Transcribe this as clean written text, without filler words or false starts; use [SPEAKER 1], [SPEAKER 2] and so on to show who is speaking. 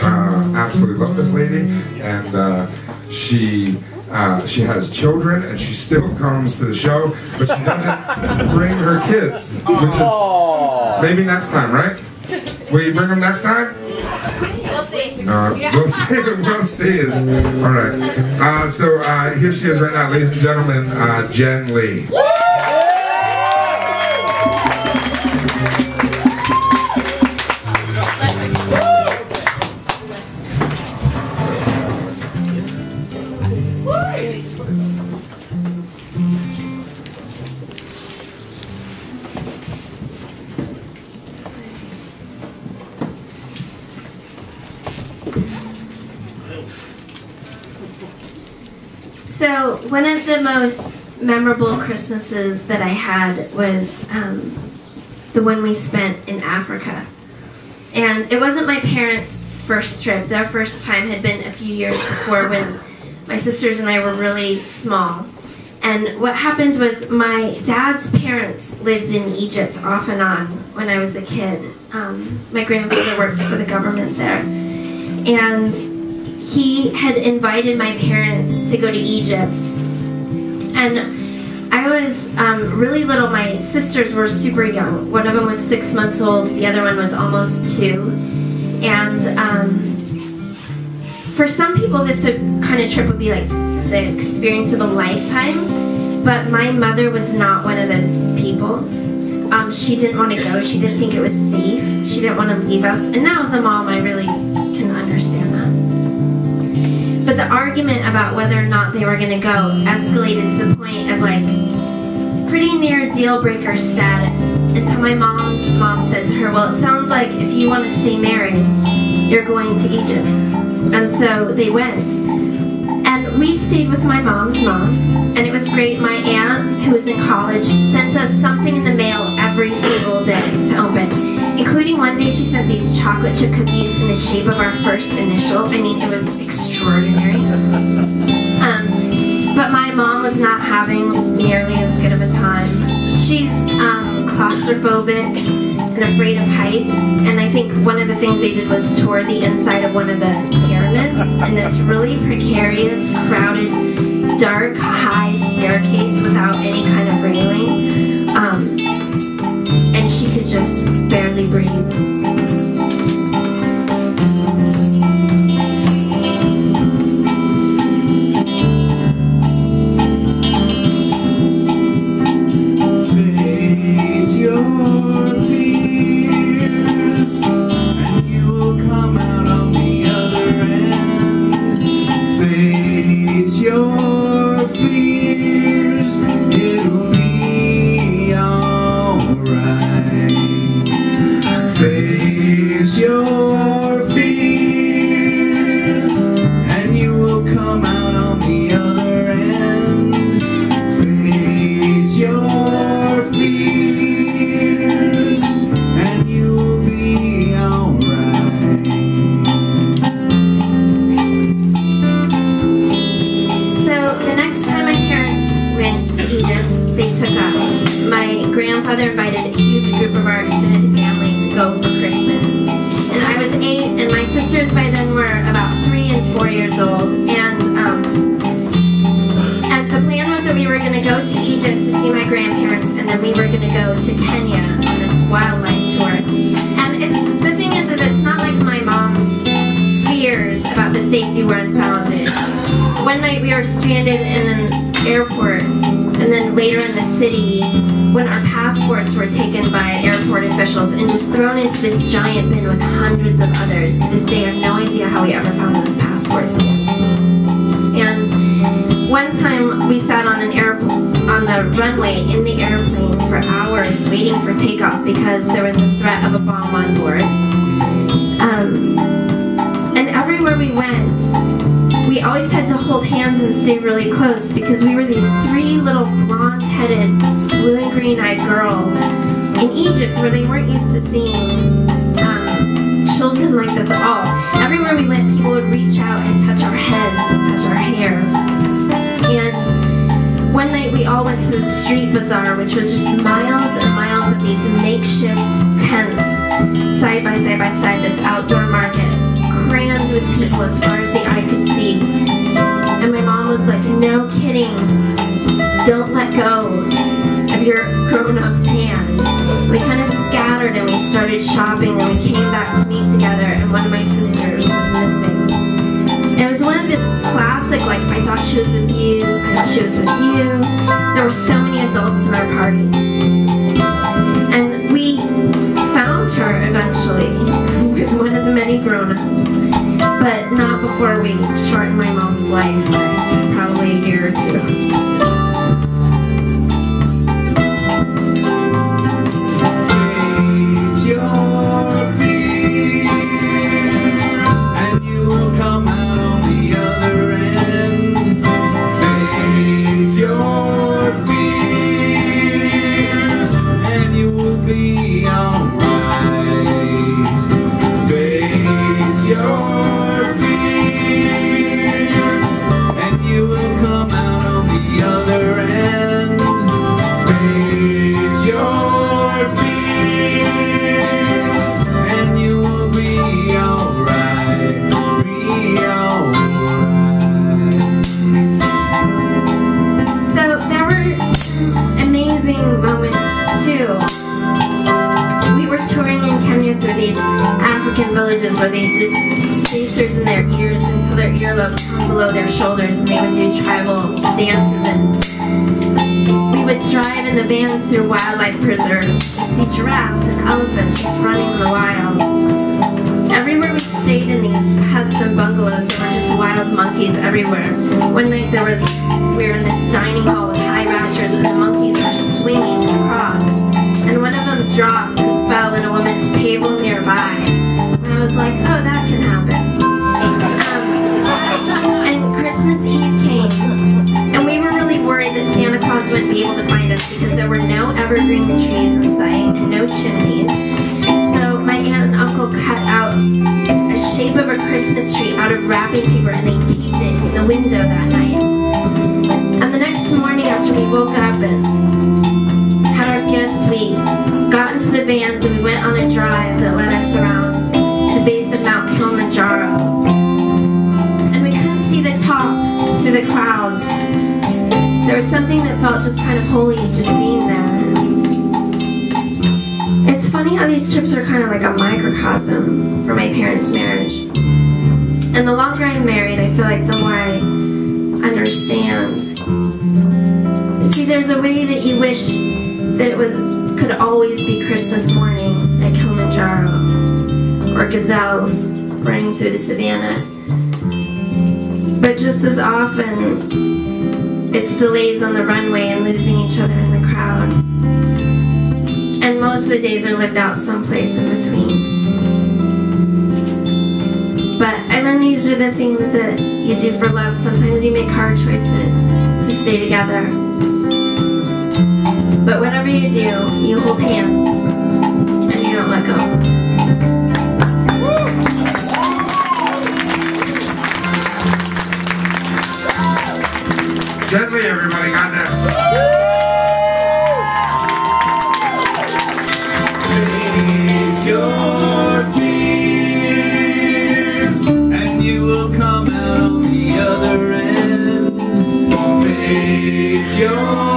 [SPEAKER 1] absolutely love this lady, and she has children, and she still comes to the show, but she doesn't bring her kids, which is maybe next time, right? Will you bring them next time?
[SPEAKER 2] We'll see.
[SPEAKER 1] We'll see. We'll see. All right. So here she is right now, ladies and gentlemen, Jen Lee.
[SPEAKER 2] So one of the most memorable Christmases that I had was the one we spent in Africa. And it wasn't my parents' first trip. Their first time had been a few years before, when my sisters and I were really small. And what happened was, my dad's parents lived in Egypt off and on when I was a kid. My grandfather worked for the government there. And he had invited my parents to go to Egypt. And I was really little. My sisters were super young. One of them was 6 months old. The other one was almost 2. And for some people, this kind of trip would be like the experience of a lifetime. But my mother was not one of those people. She didn't want to go. She didn't think it was safe. She didn't want to leave us. And now as a mom, I really can understand that. But the argument about whether or not they were going to go escalated to the point of like pretty near deal breaker status, until my mom's mom said to her, well, it sounds like if you want to stay married, you're going to Egypt. And so they went. And we stayed with my mom's mom, and it was great. My aunt, who was in college, sent us something in the mail every single day to open, including one day she sent these chocolate chip cookies in the shape of our first initial. I mean, it was extraordinary. But my mom was not having nearly as good of a time. She's claustrophobic and afraid of heights, and I think one of the things they did was tour the inside of one of the pyramids in this really precarious, crowded, dark, high staircase without any kind of railing, and she could just barely breathe. Grandfather invited a huge group of our extended family to go for Christmas. And I was 8, and my sisters by then were about 3 and 4 years old. And the plan was that we were going to go to Egypt to see my grandparents, and then we were going to go to Kenya on this wildlife tour. And the thing is that it's not like my mom's fears about the safety were unfounded. One night we were stranded in an airport, and then later in the city, when our passports were taken by airport officials and just thrown into this giant bin with hundreds of others. To this day, I have no idea how we ever found those passports. And one time, we sat on the runway in the airplane for hours waiting for takeoff because there was a threat of a bomb on board. And everywhere we went, we always had to hold hands and stay really close because we were these 3 little blonde-headed, blue and green-eyed girls in Egypt, where they weren't used to seeing children like this at all. Everywhere we went, people would reach out and touch our heads and touch our hair. And one night we all went to the street bazaar, which was just miles and miles of these makeshift tents, side by side by side, this outdoor market, crammed of people as far as the eye could see. And my mom was like, no kidding, don't let go of your grown-up's hand. We kind of scattered and we started shopping and we came back to meet together, and one of my sisters was missing. And it was one of this classic, like, I thought she was with you, I thought she was with you. There were so many adults in our party. And we found her eventually with one of the many grown-ups, but not before we shortened my mom's life by probably a year or two. Villages where they did spacers in their ears until their earlobes hung below their shoulders, and they would do tribal dances, and we would drive in the vans through wildlife preserves and see giraffes and elephants just running in the wild. Everywhere we stayed in these huts and bungalows, there were just wild monkeys everywhere. One night we were in this dining hall with high rafters, and the monkeys were swinging across, and one of them dropped and fell in a woman's table nearby. I was like, oh, that can happen. And Christmas Eve came, and we were really worried that Santa Claus wouldn't be able to find us because there were no evergreen trees in sight and no chimneys. So my aunt and uncle cut out a shape of a Christmas tree out of wrapping paper, and they taped it in the window that night. And the next morning after we woke up and had our gifts, we got into the vans and we went on a drive that led us around the base of Mount Kilimanjaro, and we couldn't see the top through the clouds. There was something that felt just kind of holy just being there. It's funny how these trips are kind of like a microcosm for my parents' marriage. And the longer I'm married, I feel like the more I understand. You see, there's a way that you wish that it could always be Christmas morning at Kilimanjaro, or gazelles running through the savannah. But just as often, it's delays on the runway and losing each other in the crowd. And most of the days are lived out someplace in between. But I learned these are the things that you do for love. Sometimes you make hard choices to stay together. But whatever you do, you hold hands and you don't let go.
[SPEAKER 1] Gently, everybody, goddamn.
[SPEAKER 3] Face your fears, and you will come out on the other end. Face your